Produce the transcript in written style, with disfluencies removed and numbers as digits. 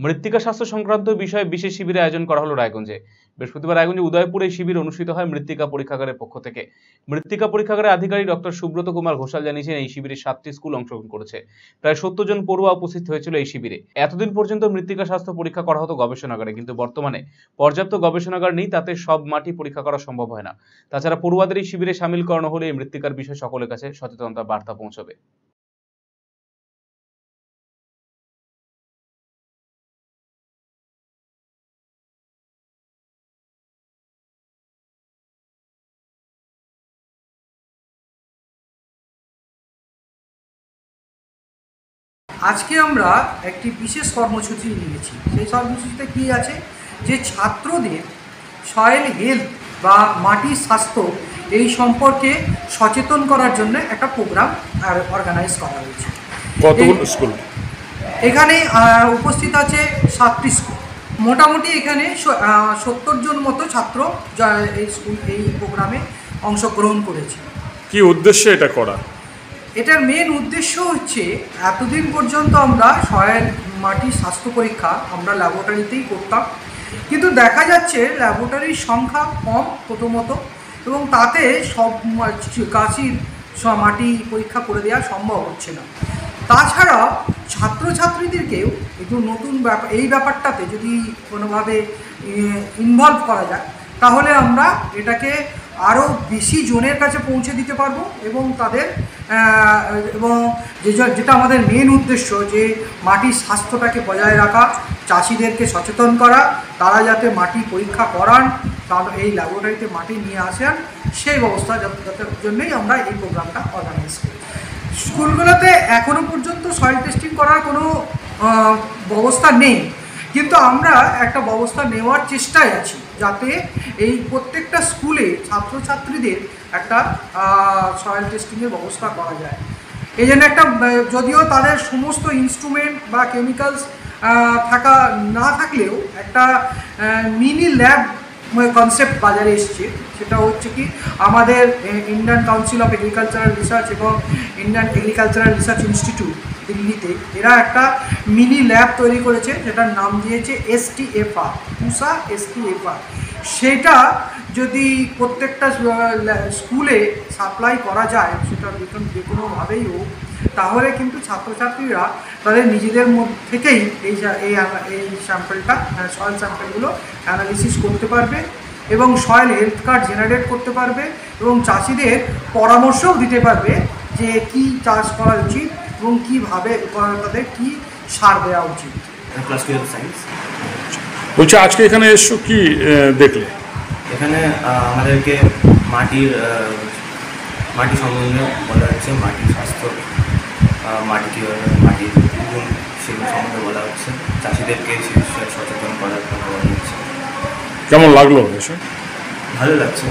মৃত্তিকা স্বাস্থ্য সংক্রান্ত বিষয়ে বিশেষ শিবিরের আয়োজন করা হলো রায়গঞ্জে। বৃহস্পতিবার রায়গঞ্জে উদয়পুরে এই শিবির অনুষ্ঠিত হয় মৃত্তিকা পরীক্ষাগারের পক্ষ থেকে। মৃত্তিকা পরীক্ষাগারের আধিকারিক ডক্টর সুব্রত কুমার ঘোষাল জানিয়েছেন, এই শিবিরে 7টি স্কুল অংশগ্রহণ করেছে। প্রায় 70 জন পড়ুয়া উপস্থিত হয়েছিল এই শিবিরে। এতদিন পর্যন্ত মৃত্তিকা স্বাস্থ্য পরীক্ষা করা হতো গবেষণাগারে, কিন্তু বর্তমানে পর্যাপ্ত গবেষণাগার নেই, তাতে সব মাটি পরীক্ষা করা সম্ভব হয় না। তাছাড়া পড়ুয়াদের এই শিবিরে সামিল করানো হলে এই মৃত্তিকার বিষয়ে সকলের কাছে সচেতনতার বার্তা পৌঁছবে। আজকে আমরা একটি বিশেষ কর্মসূচি নিয়েছি। সেই কর্মসূচিতে কী আছে, যে ছাত্রদের সয়েল হেলথ বা মাটির স্বাস্থ্য এই সম্পর্কে সচেতন করার জন্য একটা প্রোগ্রাম অর্গানাইজ করা হয়েছে। কতগুলো স্কুল এখানে উপস্থিত আছে? 7টি স্কুল। মোটামুটি এখানে 70 জন মতো ছাত্র এই প্রোগ্রামে অংশগ্রহণ করেছে। কি উদ্দেশ্যে এটা করা? এটার মেন উদ্দেশ্য হচ্ছে, এতদিন পর্যন্ত আমরা সয়েল মাটির স্বাস্থ্য পরীক্ষা আমরা ল্যাবরেটরিতেই করতাম, কিন্তু দেখা যাচ্ছে ল্যাবরেটরির সংখ্যা কম প্রথমত, এবং তাতে সব গাছের মাটি পরীক্ষা করে দেওয়া সম্ভব হচ্ছে না। তাছাড়া ছাত্রছাত্রীদেরকেও একটু নতুন এই ব্যাপারটাতে যদি কোনোভাবে ইনভলভ করা যায়, তাহলে আমরা এটাকে আরও বেশি জনের কাছে পৌঁছে দিতে পারবো, এবং তাদের এবং যেটা আমাদের মেন উদ্দেশ্য, যে মাটির স্বাস্থ্যটাকে বজায় রাখা, চাষিদেরকে সচেতন করা, তারা যাতে মাটি পরীক্ষা করান, তার এই ল্যাবরেটরিতে মাটি নিয়ে আসেন, সেই ব্যবস্থা জন্যই আমরা এই প্রোগ্রামটা অর্গানাইজ করি। স্কুলগুলোতে এখনও পর্যন্ত সয়েল টেস্টিং করার কোনো ব্যবস্থা নেই, কিন্তু আমরা একটা ব্যবস্থা নেওয়ার চেষ্টায় আছি, যাতে এই প্রত্যেকটা স্কুলে ছাত্রছাত্রীদের একটা সয়েল টেস্টিংয়ের ব্যবস্থা করা যায়। এই জন্য একটা, যদিও তাদের সমস্ত ইনস্ট্রুমেন্ট বা কেমিক্যালস না থাকলেও একটা মিনি ল্যাব কনসেপ্ট বাজারে এসছে। সেটা হচ্ছে কি, আমাদের Indian council of agricultural research এবং ইন্ডিয়ান এগ্রিকালচারাল রিসার্চ ইনস্টিটিউট দিল্লিতে এরা একটা মিনি ল্যাব তৈরি করেছে, যেটার নাম দিয়েছে STFR, পুসা STFR। সেটা যদি প্রত্যেকটা স্কুলে সাপ্লাই করা যায়, সেটা যে কোনোভাবেই হোক, তাহলে কিন্তু ছাত্রছাত্রীরা তাদের নিজেদের মধ্যে থেকেই এই স্যাম্পলটা, সয়েল স্যাম্পলগুলো অ্যানালিসিস করতে পারবে, এবং সয়েল হেলথ কার্ড জেনারেট করতে পারবে, এবং চাষিদের পরামর্শও দিতে পারবে যে কী চাষ করা উচিত এবং কীভাবে তাদের কী সার দেওয়া উচিত। Class 12 science. বলছি, আজকে এখানে এসো, কি দেখলে? এখানে আমাদেরকে মাটি সম্বন্ধে বলা হচ্ছে, মাটির স্বাস্থ্য, মাটি কীভাবে, মাটির গুণ, সেগুলো সম্বন্ধে বলা হচ্ছে। চাষিদেরকে সে বিষয়ে সচেতন করার কথা বলা হচ্ছে। কেমন লাগলো এসে? ভালো লাগছে।